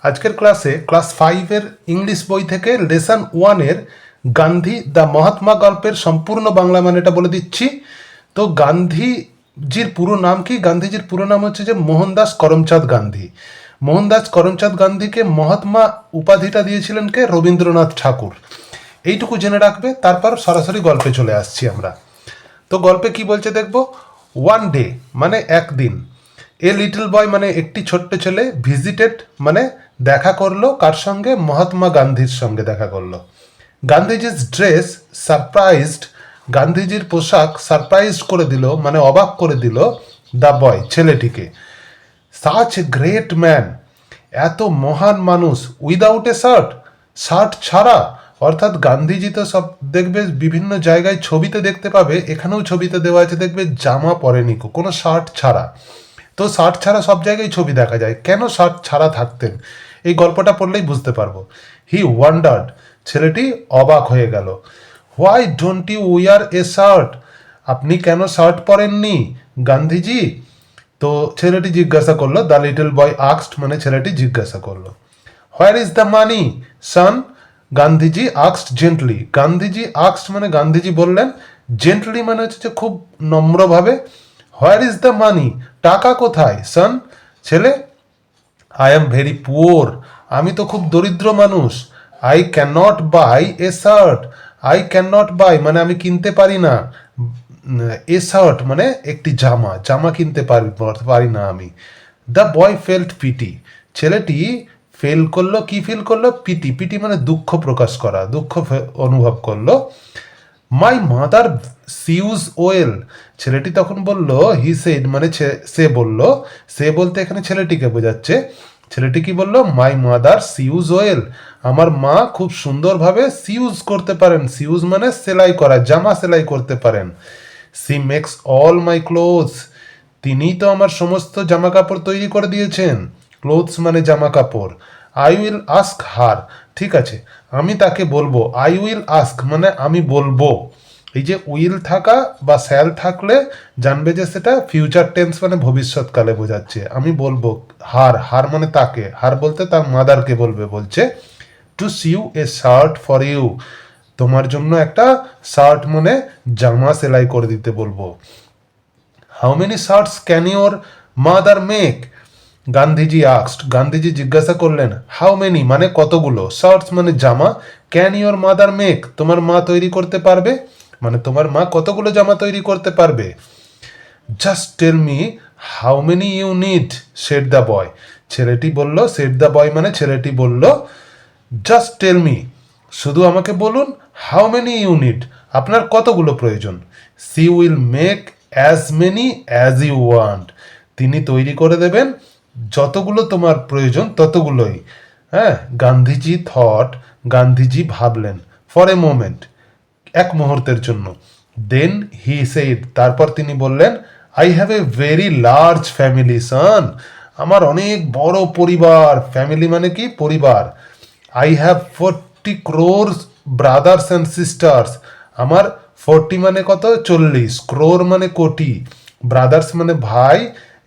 আজকের ক্লাসে class 5-এর English বই থেকে লেসন 1-এর গান্ধী দ্য মহাত্মা গল্পের সম্পূর্ণ বাংলা মানেটা বলে দিচ্ছি। তো গান্ধীজির পুরো নাম কি? গান্ধীজির পুরো নাম হচ্ছে যে মোহনদাস করমচাঁদ গান্ধী। মোহনদাস করমচাঁদ গান্ধীকে মহাত্মা উপাধিটা দিয়েছিলেন কে? রবীন্দ্রনাথ ঠাকুর। এইটুকু জেনে রাখবে, তারপর সরাসরি গল্পে চলে আসছি আমরা। তো গল্পে কি বলছে দেখব। ওয়ান ডে মানে একদিন, এ লিটল বয় মানে একটি ছোট্ট ছেলে, ভিজিটেড মানে দেখা করলো কার সঙ্গে? মহাত্মা গান্ধীর সঙ্গে দেখা করলো। গান্ধীজির ড্রেস সারপ্রাইজড, গান্ধীজির পোশাক সারপ্রাইজড করে দিল মানে অবাক করে দিল দ্য বয় ছেলেটিকে। সাচ এ গ্রেট ম্যান, এত মহান মানুষ, উইদাউট এ শার্ট, শার্ট ছাড়া। অর্থাৎ গান্ধীজি তো সব দেখবে বিভিন্ন জায়গায় ছবিতে দেখতে পাবে, এখানেও ছবিতে দেওয়া আছে দেখবে জামা পরেনি, কোনো শার্ট ছাড়া। তো শার্ট ছাড়া সব জায়গায় ছবি দেখা যায়, কেন শার্ট ছাড়া থাকতেন? এই গল্পটা পড়লেই বুঝতে পারবো। হি ওয়ান্ডার্ড, ছেলেটি অবাক হয়ে গেল। Why don't you wear a shirt, আপনি কেন শার্ট পরেননি গান্ধীজি? তো ছেলেটি জিজ্ঞাসা করলো, দ্য লিটল বয় আক্সড মানে ছেলেটি জিজ্ঞাসা করলো। Where is the money Son, Gandhiji আক্সড gently. Gandhiji আক্সড মানে গান্ধীজি বললেন, জেন্টলি মানে হচ্ছে যে খুব নম্রভাবে। হোয়ার ইজ দ্য মানি, টাকা কোথায়? সন ছেলে, আই এম ভেরি পুয়ার, আমি তো খুব দরিদ্র মানুষ। I can not buy a shirt, I can not buy মানে আমি কিনতে পারি না, এ শার্ট মানে একটি জামা, জামা কিনতে পারি না আমি। দ্য বয় ফেল্ট পিটি, ছেলেটি ফেল করলো, কি ফিল করলো? পিটি, পিটি মানে দুঃখ প্রকাশ করা, দুঃখ অনুভব করলো। মাই মাদার সিউজ ওয়েল, ছেলেটি তখন বলল, হি সেড মানে সে বলল, সে বলতে এখানে ছেলেটিকে বোঝাচ্ছে। ছেলেটি কি বলল? মাই মাদার সিউজ ওয়েল, আমার মা খুব সুন্দরভাবে সিউজ করতে পারেন। সিউজ মানে সেলাই করা, জামা সেলাই করতে পারেন। She makes all my clothes, তিনিই তো আমার সমস্ত জামা কাপড় তৈরি করে দিয়েছেন। ক্লোথস মানে জামা কাপড়। আই উইল আস্ক হার, ঠিক আছে আমি তাকে বলবো। আই উইল আস্ক মানে আমি বলবো। এই যে উইল থাকা বা শ্যাল থাকলে জানবে যে সেটা ফিউচার টেন্স মানে ভবিষ্যৎকালে বোঝাচ্ছে। আমি বলবো হার, হার মানে তাকে, হার বলতে তার মাদারকে বলবে, বলছে to sew a shirt for you, তোমার জন্য একটা শার্ট মানে জামা সেলাই করে দিতে বলবো। How many shirts can your mother make, Gandhiji আক্সড, গান্ধীজি জিজ্ঞাসা করলেন, হাউ মেনি মানে কতগুলো, শার্টস মানে জামা, ক্যান ইউর মাদার মেক তোমার মা তৈরি করতে পারবে, মানে তোমার মা কতগুলো জামা তৈরি করতে পারবে। Just tell me how many you need, said the boy, ছেলেটি বলল, সেড দ্য বয় মানে ছেলেটি বলল, জাস্ট টেল মি শুধু আমাকে বলুন, হাউ মেনি ইউ নিড আপনার কতগুলো প্রয়োজন। She will make as many as you want, তিনি তৈরি করে দেবেন যতগুলো তোমার প্রয়োজন ততগুলোই। হ্যাঁ, গান্ধীজি থট, গান্ধীজি ভাবলেন, ফর এ মোমেন্ট এক মুহূর্তের জন্য। দেন হি সেড তারপর তিনি বললেন, I have a very large family son, আমার অনেক বড় পরিবার, ফ্যামিলি মানে কি? পরিবার। I have 40 crores brothers and sisters, আমার 40 মানে কত? 40, ক্রোর মানে কোটি, ব্রাদার্স মানে ভাই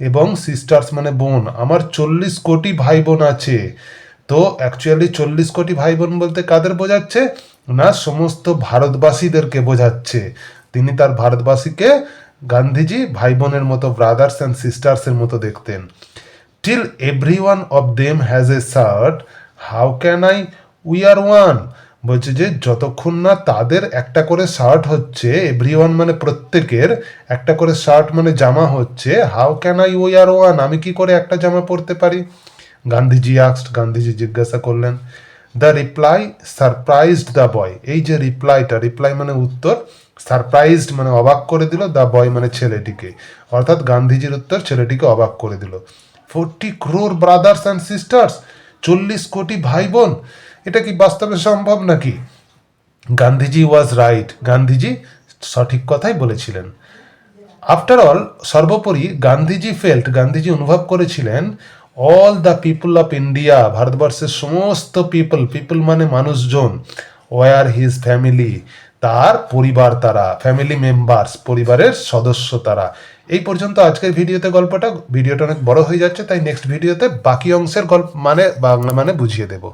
এবং সিস্টার্স মানে বোন, আমার 40 কোটি ভাই বোন আছে। তো অ্যাকচুয়ালি 40 কোটি ভাই বোন বলতে কাদের বোঝাচ্ছে? না, সমস্ত ভারতবাসীদেরকে বোঝাচ্ছে। তিনি তার ভারতবাসীকে গান্ধীজি ভাই বোনের মতো, ব্রাদার্স অ্যান্ড সিস্টার্সের মতো দেখতেন। Till every one of them has a shirt, how can I wear one, বলছে যে যতক্ষণ না তাদের একটা করে শার্ট হচ্ছে, এভরিওয়ান মানে প্রত্যেকের একটা করে শার্ট মানে জামা হচ্ছে, how can I wear one আমি কি করে একটা জামা পরতে পারি? গান্ধীজি আক্সড, গান্ধীজি জিজ্ঞাসা করলেন। The reply surprised the boy, এই যে রিপ্লাইটা, রিপ্লাই মানে উত্তর, সারপ্রাইজড মানে অবাক করে দিল, দ্য বয় মানে ছেলেটিকে, অর্থাৎ গান্ধীজির উত্তর ছেলেটিকে অবাক করে দিল। 40 crore ব্রাদার্স অ্যান্ড সিস্টার্স, 40 কোটি ভাই বোন, এটা কি বাস্তবে সম্ভব নাকি? গান্ধীজি ওয়াজ রাইট, গান্ধীজি সঠিক কথাই বলেছিলেন। আফটার অল, সর্বোপরি গান্ধীজি ফেল্ট, গান্ধীজি অনুভব করেছিলেন, all the people of India, ভারতবর্ষের সমস্ত পিপল, পিপল মানে মানুষজন, ওয়ার হিজ ফ্যামিলি, তার পরিবার, তারা ফ্যামিলি মেম্বার্স, পরিবারের সদস্য তারা, এই পর্যন্ত আজকের ভিডিওটা অনেক বড় হয়ে যাচ্ছে, তাই নেক্সট ভিডিওতে বাকি অংশের গল্প বাংলা মানে বুঝিয়ে দেবো।